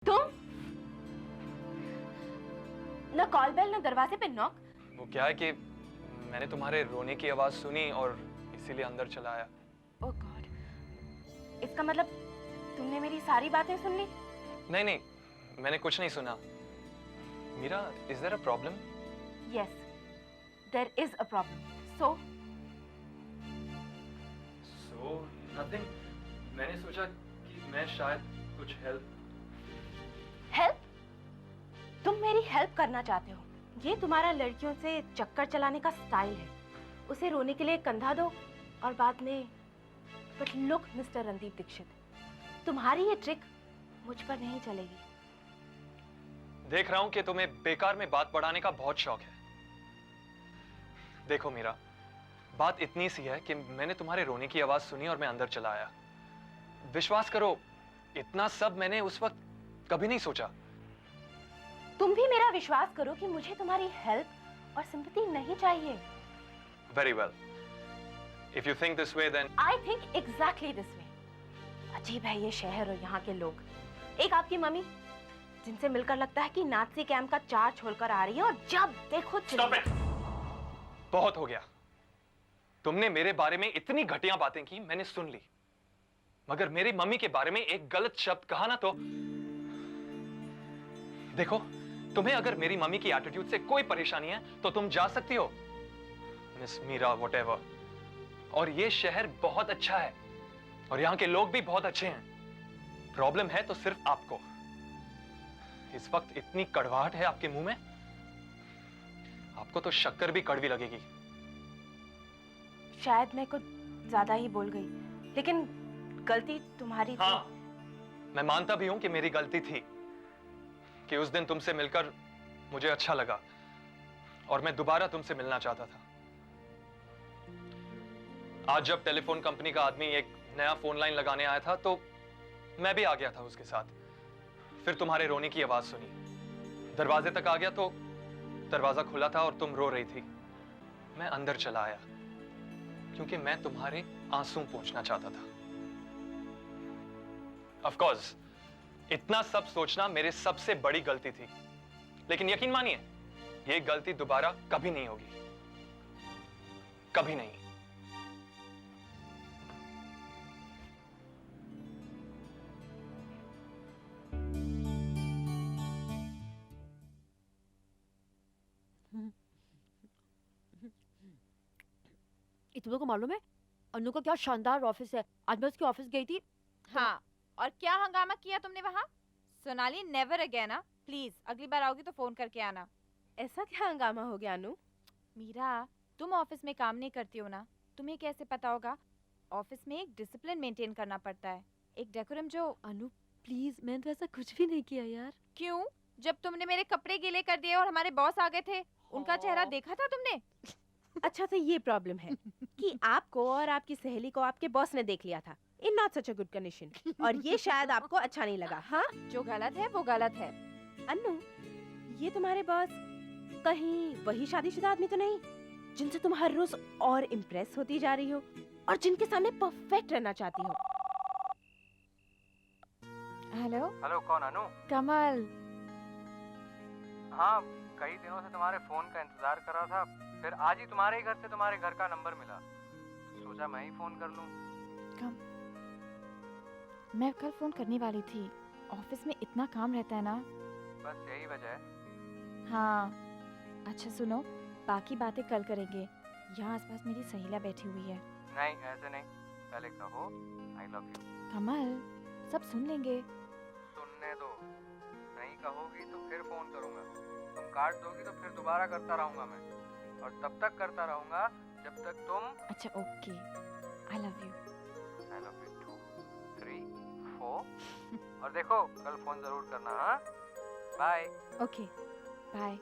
तुम न call bell न दरवाजे पे नॉक। वो क्या है कि मैंने तुम्हारे रोने की आवाज सुनी और इसीलिए अंदर चला आया। ओह गॉड, इसका मतलब तुमने मेरी सारी बातें सुन ली? नहीं नहीं, मैंने कुछ नहीं सुना। Meera, is there a problem? Yes, there is a problem. So nothing. मैंने सोचा कि मैं शायद कुछ हेल्प? तुम मेरी हेल्प करना चाहते हो? ये तुम्हारा लड़कियों से चक्कर चलाने का स्टाइल है। उसे रोने के लिए कंधा दो और बाद में। But look mister Randeep Dikshit, तुम्हारी ये ट्रिक मुझ पर नहीं चलेगी। देख रहा हूं कि तुम्हें बेकार में बात बढ़ाने का बहुत शौक है। देखो मीरा, बात इतनी सी है कि मैंने तुम्हारे रोने की आवाज सुनी और मैं अंदर चला आया। विश्वास करो, इतना सब मैंने उस वक्त कभी नहीं सोचा। तुम भी मेरा विश्वास करो कि मुझे तुम्हारी हेल्प और सिंपैथी नहीं चाहिए। Very well, if you think this way then I think exactly this way. अजीब है ये शहर और यहाँ के लोग। एक आपकी मम्मी, जिनसे मिलकर लगता है कि नाजी कैंप का चार छोड़कर आ रही है, और जब देखो Stop it! बहुत हो गया। तुमने मेरे बारे में इतनी घटिया बातें की, मैंने सुन ली। मगर मेरी मम्मी के बारे में एक गलत शब्द कहा ना तो। देखो, तुम्हें अगर मेरी मम्मी की एटीट्यूड से कोई परेशानी है तो तुम जा सकती हो, मिस मीरा व्हाटएवर। और ये शहर बहुत अच्छा है और यहां के लोग भी बहुत अच्छे हैं। प्रॉब्लम है तो सिर्फ आपको। इस वक्त इतनी कड़वाहट है आपके मुंह में, आपको तो शक्कर भी कड़वी लगेगी। शायद मैं कुछ ज्यादा ही बोल गई, लेकिन गलती तुम्हारी थी। हाँ, मैं मानता भी हूं कि मेरी गलती थी कि उस दिन तुमसे मिलकर मुझे अच्छा लगा और मैं दोबारा तुमसे मिलना चाहता था। आज जब टेलीफोन कंपनी का आदमी एक नया फोन लाइन लगाने आया था तो मैं भी आ गया था उसके साथ। फिर तुम्हारे रोने की आवाज सुनी, दरवाजे तक आ गया तो दरवाजा खुला था और तुम रो रही थी। मैं अंदर चला आया क्योंकि मैं तुम्हारे आंसू पोंछना चाहता था। ऑफ कोर्स, इतना सब सोचना मेरी सबसे बड़ी गलती थी, लेकिन यकीन मानिए यह गलती दोबारा कभी नहीं होगी, कभी नहीं। तुम्हें को मालूम है अनु का क्या शानदार ऑफिस है? आज मैं उसके ऑफिस गई थी। हाँ, और क्या हंगामा किया तुमने वहाँ? Sonali, never again. प्लीज अगली बार आओगी तो फोन करके आना। ऐसा क्या हंगामा हो गया अनु? मीरा, तुम ऑफिस में काम नहीं करती हो ना, तुम्हें कैसे पता होगा? ऑफिस में एक डिसिप्लिन मेंटेन करना पड़ता है, एक डेकोरम जो। अनु प्लीज, मैंने तो ऐसा कुछ भी नहीं किया यार। क्यों? जब तुमने मेरे कपड़े गीले कर दिए और हमारे बॉस आ गए थे, उनका चेहरा देखा था तुमने? अच्छा, तो ये प्रॉब्लम है कि आपको और आपकी सहेली को आपके बॉस ने देख लिया था in not such a good condition, और ये शायद आपको अच्छा नहीं लगा। हाँ, जो गलत है वो गलत है। अनु, ये तुम्हारे बॉस कहीं वही शादीशुदा आदमी तो नहीं जिनसे तुम हर रोज और इम्प्रेस होती जा रही हो और जिनके सामने परफेक्ट रहना चाहती हो? हेलो हेलो, कौन? अनु? कमल। हाँ, कई दिनों से तुम्हारे फोन का इंतजार कर रहा था, फिर आज ही तुम्हारे ही घर से तुम्हारे घर का नंबर मिला, तो सोचा मैं ही फोन कर लूं। मैं कल फोन करने वाली थी, ऑफिस में इतना काम रहता है ना। बस यही वजह है। हाँ, अच्छा सुनो, बाकी बातें कल करेंगे। यहाँ आसपास मेरी सहेलियाँ बैठी हुई है। नहीं, ऐसे नहीं, पहले कहो आई लव यू। कमल, सब सुन लेंगे। सुनने दो, नहीं कहोगी तो फिर फोन करूंगा। तुम काट दोगी तो फिर दोबारा करता रहूंगा मैं, और तब तक करता रहूंगा जब तक तुम। अच्छा okay, I love you. I love you 2 3 4 और देखो कल फोन जरूर करना। हाँ, बाय। Okay, bye.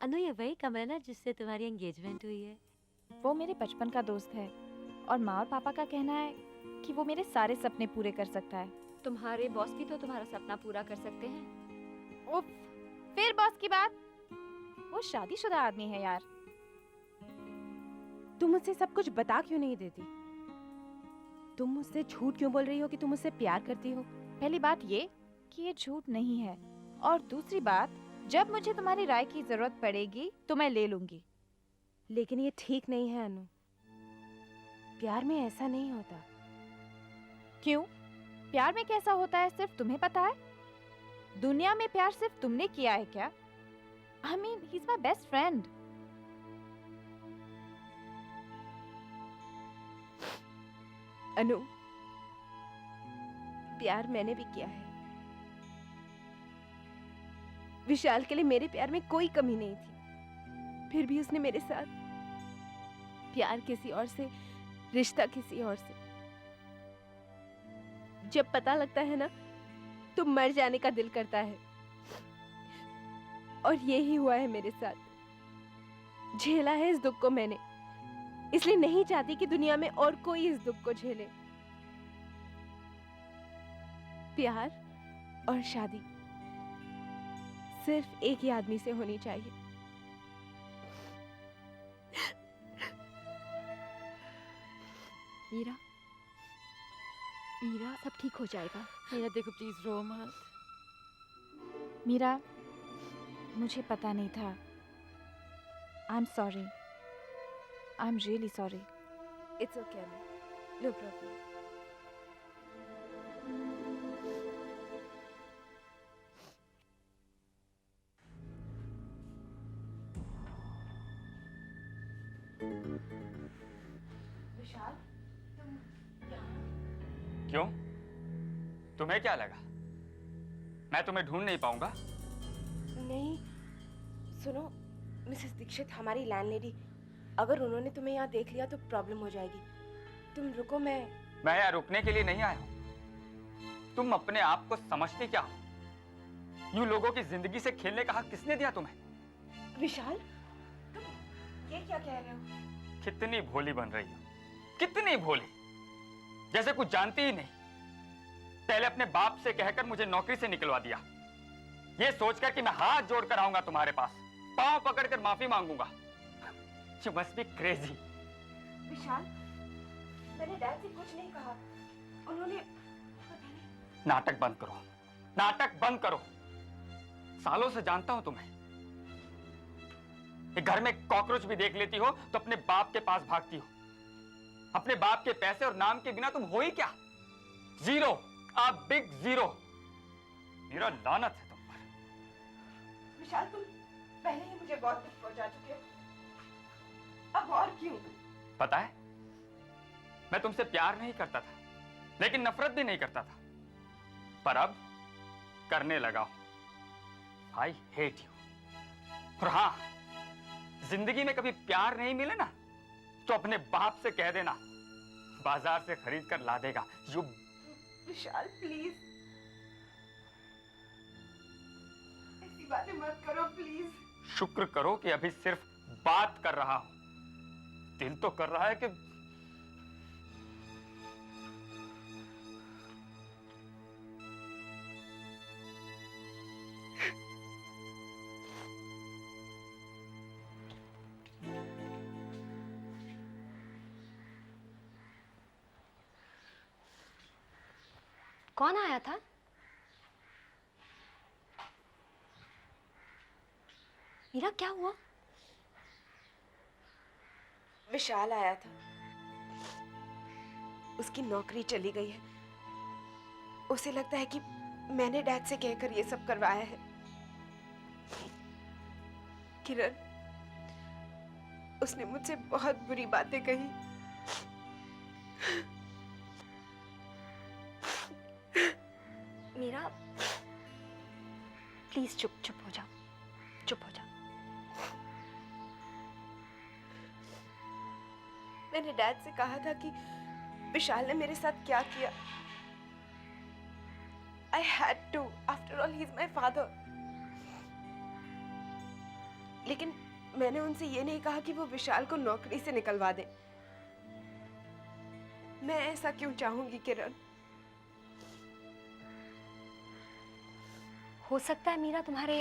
अनु, ये वही कमल है ना जिससे तुम्हारी एंगेजमेंट हुई है? वो मेरे बचपन का दोस्त है और माँ और पापा का कहना है कि वो मेरे सारे सपने पूरे कर सकता है। तुम्हारे बॉस भी तो तुम्हारा सपना पूरा कर सकते हैं। उफ, फिर बॉस की बात। वो शादीशुदा आदमी है यार। तुम मुझसे सब कुछ बता क्यों नहीं देती? तुम मुझसे झूठ क्यों बोल रही हो कि तुम मुझसे प्यार करती हो? पहली बात ये कि ये झूठ नहीं है, और दूसरी बात, जब मुझे तुम्हारी राय की जरूरत पड़ेगी तो मैं ले लूंगी। लेकिन ये ठीक नहीं है अनु। प्यार में ऐसा नहीं होता। क्यों? प्यार में कैसा होता है सिर्फ तुम्हें पता है? दुनिया में प्यार सिर्फ तुमने किया है क्या? I mean, he's my best friend. अनु, प्यार मैंने भी किया है। विशाल के लिए मेरे प्यार में कोई कमी नहीं थी, फिर भी उसने मेरे साथ प्यार किसी और से, रिश्ता किसी और से। जब पता लगता है ना तो मर जाने का दिल करता है, और यही हुआ है मेरे साथ। झेला है इस दुख को मैंने, इसलिए नहीं चाहती कि दुनिया में और कोई इस दुख को झेले। प्यार और शादी सिर्फ एक ही आदमी से होनी चाहिए। मीरा, मीरा सब ठीक हो जाएगा। मीरा देखो प्लीज रो मत। मीरा, मुझे पता नहीं था। I am sorry, I am really sorry. It's okay, no problem. Vishal, क्यों? तुम्हें क्या लगा मैं तुम्हें ढूंढ नहीं पाऊंगा? नहीं, सुनो, मिसेस दीक्षित हमारी लैंडलेडी, अगर उन्होंने तुम्हें यहाँ देख लिया तो प्रॉब्लम हो जाएगी। तुम रुको, मैं यहाँ रुकने के लिए नहीं आया हूँ। तुम अपने आप को समझती क्या हो? यूं लोगों की जिंदगी से खेलने का हक किसने दिया तुम्हें? विशाल, तुम ये क्या कह रहे हो? कितनी भोली बन रही हो, कितनी भोली, जैसे कुछ जानती ही नहीं। पहले अपने बाप से कहकर मुझे नौकरी से निकलवा दिया, ये सोचकर कि मैं हाथ जोड़कर आऊंगा तुम्हारे पास, पांव पकड़कर माफी मांगूंगा। You must be crazy. विशाल, मैंने डैड से कुछ नहीं कहा। उन्होंने नाटक बंद करो, नाटक बंद करो। सालों से जानता हूं तुम्हें। एक घर में कॉकरोच भी देख लेती हो तो अपने बाप के पास भागती हो। अपने बाप के पैसे और नाम के बिना तुम हो ही क्या? Zero, a big zero। मेरा लानत है तुम पर। विशाल, तुम पहले ही मुझे बहुत दुख पहुंचा चुके हो, अब और क्यों? पता है, मैं तुमसे प्यार नहीं करता था, लेकिन नफरत भी नहीं करता था, पर अब करने लगा हूं। I hate you। और हाँ, जिंदगी में कभी प्यार नहीं मिले ना तो अपने बाप से कह देना, बाजार से खरीद कर ला देगा। यू विशाल, प्लीज ऐसी बातें मत करो, प्लीज। शुक्र करो कि अभी सिर्फ बात कर रहा हूं, दिल तो कर रहा है कि कौन आया था? मीरा, क्या हुआ? विशाल आया था, उसकी नौकरी चली गई है। उसे लगता है कि मैंने डैड से कहकर ये सब करवाया है। किरण, उसने मुझसे बहुत बुरी बातें कही। मीरा, प्लीज चुप हो जाओ, चुप हो जाओ। मैंने डैड से कहा था कि विशाल ने मेरे साथ क्या किया। I had to, after all, he's my father। लेकिन मैंने उनसे ये नहीं कहा कि वो विशाल को नौकरी से निकलवा दें। मैं ऐसा क्यों चाहूंगी किरण? हो सकता है मीरा तुम्हारे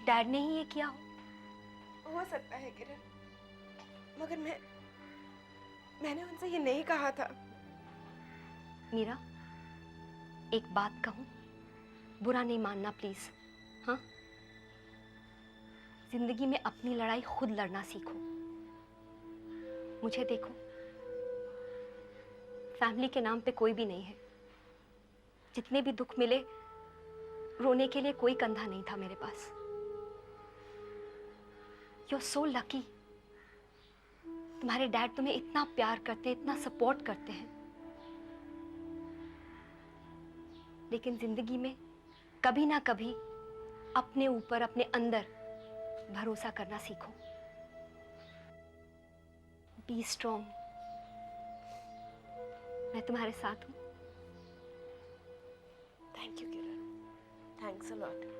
डैड ने ही ये किया हो सकता है किरण, मगर मैंने उनसे ये नहीं कहा था। मीरा, एक बात कहूँ, बुरा नहीं मानना प्लीज। हाँ, जिंदगी में अपनी लड़ाई खुद लड़ना सीखो। मुझे देखो, फैमिली के नाम पे कोई भी नहीं है। जितने भी दुख मिले, रोने के लिए कोई कंधा नहीं था मेरे पास। You are so lucky. तुम्हारे डैड तुम्हें इतना प्यार करते हैं, इतना सपोर्ट करते हैं। लेकिन जिंदगी में कभी ना कभी अपने ऊपर, अपने अंदर भरोसा करना सीखो। Be strong. मैं तुम्हारे साथ हूं। Thank you Kiran, thanks a lot.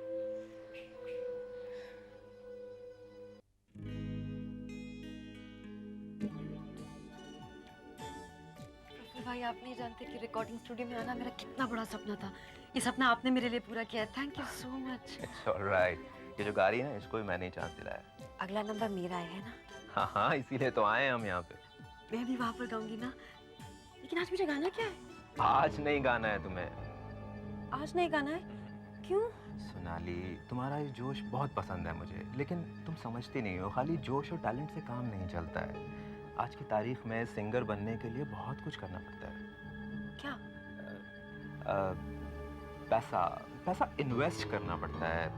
भाई, आप नहीं जानते कि रिकॉर्डिंग स्टूडियो में आना मेरा कितना बड़ा सपना था। ये सपना आपने मेरे लिए पूरा किया। Thank you so much. It's alright. ये जो गाड़ी है ना, इसको भी मैंने ही चांस दिलाया। अगला नंबर मेरा है ना? हाँ हाँ, इसीलिए तो आए हैं हम यहाँ पे। मैं भी वहाँ पर गाऊंगी ना। लेकिन आज मेरा गाना क्या है? आज नहीं गाना है तुम्हें। आज नहीं गाना है? क्यों? सोनाली, तुम्हारा ये जोश बहुत पसंद है मुझे, लेकिन तुम समझती नहीं हो, खाली जोश और टैलेंट से काम नहीं चलता है। आज की तारीख में सिंगर बनने के लिए बहुत कुछ करना पड़ता है। क्या? पैसा इन्वेस्ट करना पड़ता है।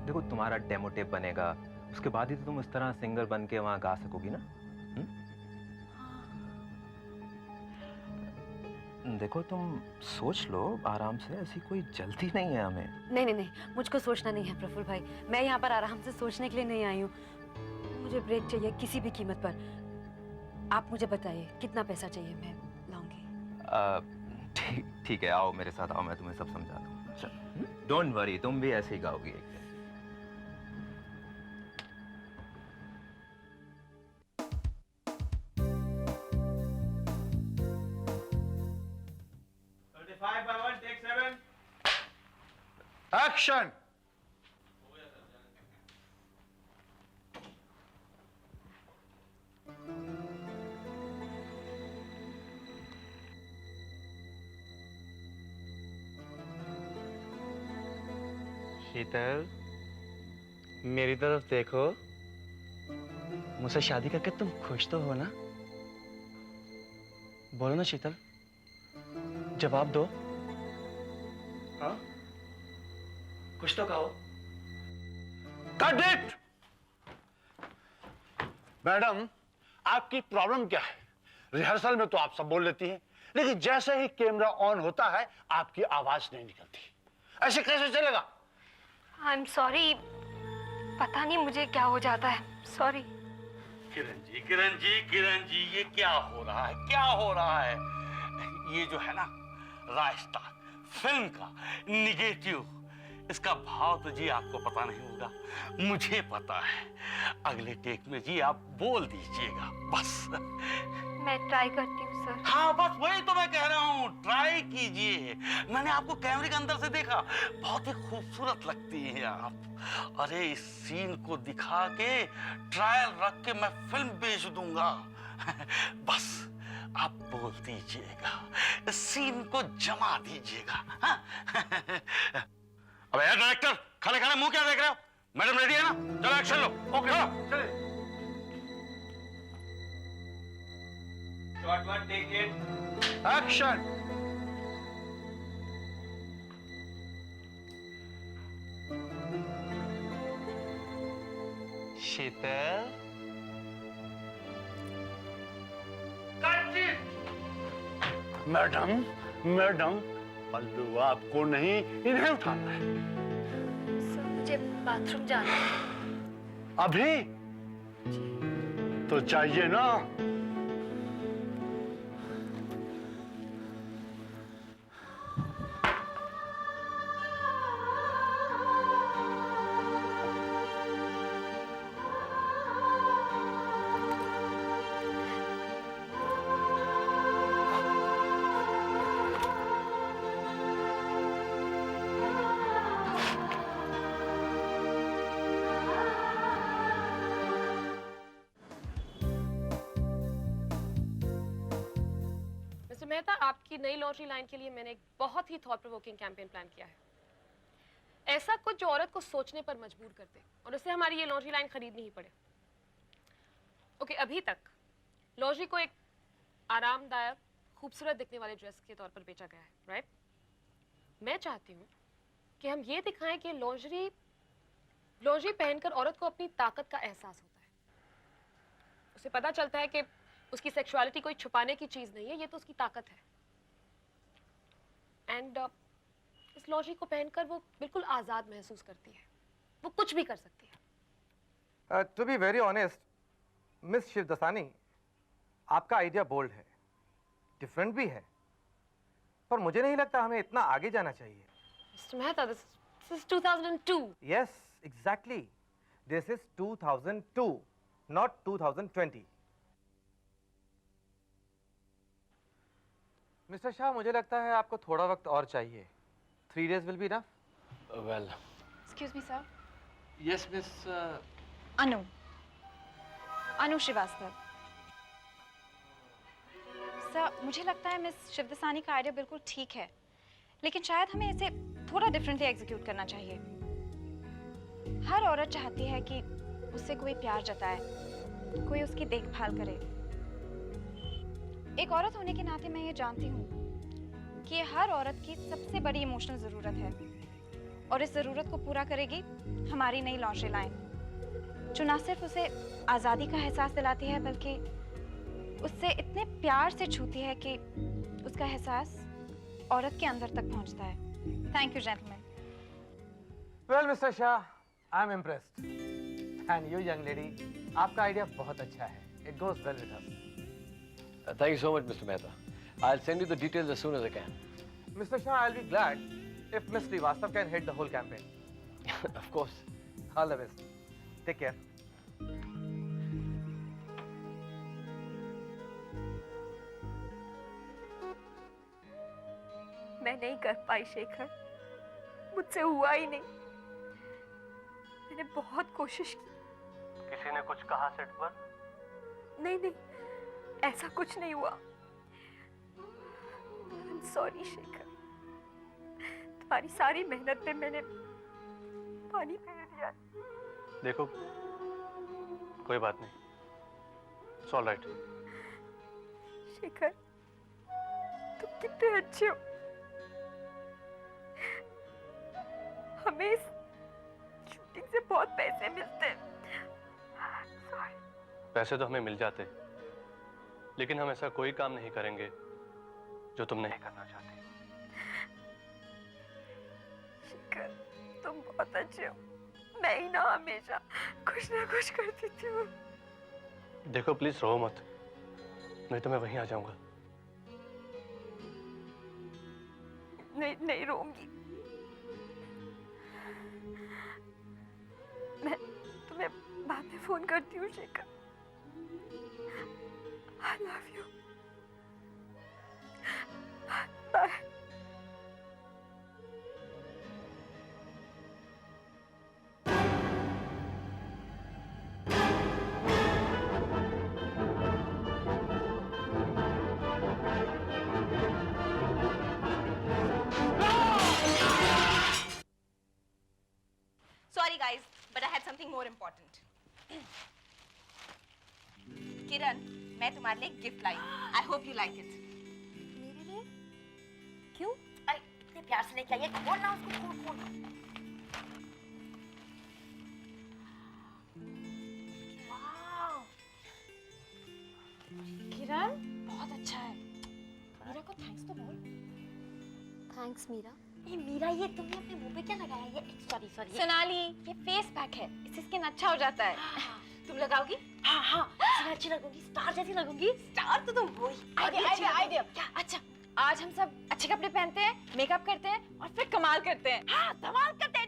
देखो, तुम्हारा डेमो टेप बनेगा, उसके बाद ही तो तुम उस तरह सिंगर बन के वहाँ गा सकोगी ना। देखो, तुम सोच लो आराम से, ऐसी कोई जल्दी नहीं है हमें। नहीं नहीं नहीं, मुझको सोचना नहीं है प्रफुल्ल भाई। मैं यहाँ पर आराम से सोचने के लिए नहीं आई हूँ। मुझे ब्रेक चाहिए किसी भी कीमत पर। आप मुझे बताइए कितना पैसा चाहिए, मैं लाऊंगी। ठीक है, आओ मेरे साथ, आओ, मैं तुम्हें सब समझा दूँ। डोंट वरी, तुम भी ऐसे ही गाओगी एक दिन। एक्शन। शीतल, मेरी तरफ देखो। मुझसे शादी करके तुम खुश तो हो ना? बोलो ना शीतल, जवाब दो। हाँ, कुछ तो कहो। Cut it. मैडम, आपकी प्रॉब्लम क्या है? रिहर्सल में तो आप सब बोल लेती हैं, लेकिन जैसे ही कैमरा ऑन होता है आपकी आवाज नहीं निकलती। ऐसे कैसे चलेगा? आई एम सॉरी, पता नहीं मुझे क्या हो जाता है। सॉरी। किरण जी, ये क्या हो रहा है? क्या हो रहा है? ये जो है ना रास्ता फिल्म का निगेटिव, इसका भाव तो जी आपको पता नहीं होगा, मुझे पता है। अगले टेक में जी आप बोल दीजिएगा बस। मैं ट्राई करती हूँ सर। हाँ, बस वही तो मैं कह रहा हूँ, ट्राई कीजिए। मैंने आपको कैमरे के अंदर से देखा, बहुत ही खूबसूरत लगती हैं आप। अरे इस सीन को दिखा के ट्रायल रख के मैं फिल्म बेच दूंगा। बस आप बोल दीजिएगा, इस सीन को जमा दीजिएगा। हाँ? अबे यार डायरेक्टर, खड़े खड़े मुंह क्या देख रहे हो? मैडम रेडी है ना? चलो एक्शन लो। ओके, चलिए। Shot 1, take it, action. Sheetal, madam, पल्लू आपको नहीं, इन्हें उठाना है। सर, मुझे बाथरूम जाना है। अभी तो चाहिए ना। की नई लॉन्ड्री लाइन के लिए मैंने एक बहुत ही थॉट प्रोवोकिंग कैंपेन प्लान किया है। ऐसा कुछ जो औरत को सोचने पर मजबूर कर दे और उसे हमारी ये लॉन्ड्री लाइन खरीदनी ही पड़े। ओके, अभी तक लॉन्ड्री को एक आरामदायक, खूबसूरत दिखने वाले ड्रेस के तौर पर बेचा गया है, राइट? मैं चाहती हूँ कि हम ये दिखाएं कि लॉन्ड्री पहनकर औरत को अपनी ताकत का एहसास होता है। उसे पता चलता है कि उसकी सेक्सुअलिटी कोई छुपाने की चीज नहीं है, ये तो उसकी ताकत है। एंड इस लॉन्ड्री को पहनकर वो बिल्कुल आजाद महसूस करती है, वो कुछ भी कर सकती है। To be very honest miss Shivdasani, आपका आइडिया बोल्ड है, डिफरेंट भी है, पर मुझे नहीं लगता हमें इतना आगे जाना चाहिए। Mister Mehta, this is 2002। Yes, exactly, this is 2002, not 2020। Mister Shah, मुझे लगता है आपको थोड़ा वक्त और चाहिए। 3 days will be enough? Well, excuse me sir. yes, Miss. Anu Srivastava. Sir, मुझे लगता है मिस शिवदसानी का आइडिया बिल्कुल ठीक है, लेकिन शायद हमें इसे थोड़ा डिफरेंटली एग्जीक्यूट करना चाहिए। हर औरत चाहती है कि उससे कोई प्यार जताए, कोई उसकी देखभाल करे। एक औरत होने के नाते मैं ये जानती हूँ कि ये हर औरत की सबसे बड़ी इमोशनल ज़रूरत है, और इस ज़रूरत को पूरा करेगी हमारी नई लॉन्ड्री लाइन, जो ना सिर्फ उसे आज़ादी का एहसास दिलाती है, बल्कि उससे इतने प्यार से छूती है कि उसका एहसास औरत के अंदर तक पहुंचता है। Thank you gentleman. Well mister Shah, I am impressed. And you young lady, आपका आइडिया बहुत अच्छा है। It goes well with us. Thank you so much, Mr. Mehta. I'll send you the details as soon as I can. Mr. Shah, I'll be glad if Miss Srivastav can head the whole campaign. Of course. All the best. Take care. मैं नहीं कर पाई शेखर, मुझसे हुआ ही नहीं। मैंने बहुत कोशिश की। किसी ने कुछ कहा सेट पर? नहीं नहीं, ऐसा कुछ नहीं हुआ। I'm sorry शेखर, तुम्हारी सारी मेहनत पे मैंने पानी फेर दिया। देखो, कोई बात नहीं। It's all right. शेखर, तुम कितने अच्छे हो। हमें इस शूटिंग से बहुत पैसे मिलते हैं। Sorry. पैसे तो हमें मिल जाते, लेकिन हम ऐसा कोई काम नहीं करेंगे जो तुम नहीं करना चाहती। शेखर, तुम बहुत अच्छे हो। मैं ही ना हमेशा कुछ ना कुछ करती थी। देखो प्लीज रो मत, नहीं तो मैं वहीं आ जाऊंगा। नहीं नहीं रोऊंगी। मैं तुम्हें बाद में फोन करती हूँ Shekhar. I love you. Bye. Sorry guys, but I had something more important. किरण, मैं तुम्हारे लिए gift lie. I hope you like it. मेरे लिए? क्यों? इतने प्यार से लेके आई है, खोल ना उसको, खोल। वाव, किरण, बहुत अच्छा है। मीरा को थैंक्स तो बोल। थैंक्स मीरा। ये मीरा, ये तुमने अपने मुंह पे क्या लगाया? ये सॉरी सोनाली, ये फेस पैक है, इससे स्किन अच्छा हो जाता है। तुम लगाओगी? हाँ, मैं अच्छी लगूंगी, स्टार जैसी लगूंगी। स्टार तो तुम हो ही। आइडिया। क्या? अच्छा, आज हम सब अच्छे कपड़े पहनते हैं, मेकअप करते हैं और फिर कमाल करते हैं। हाँ, धमाल करते हैं।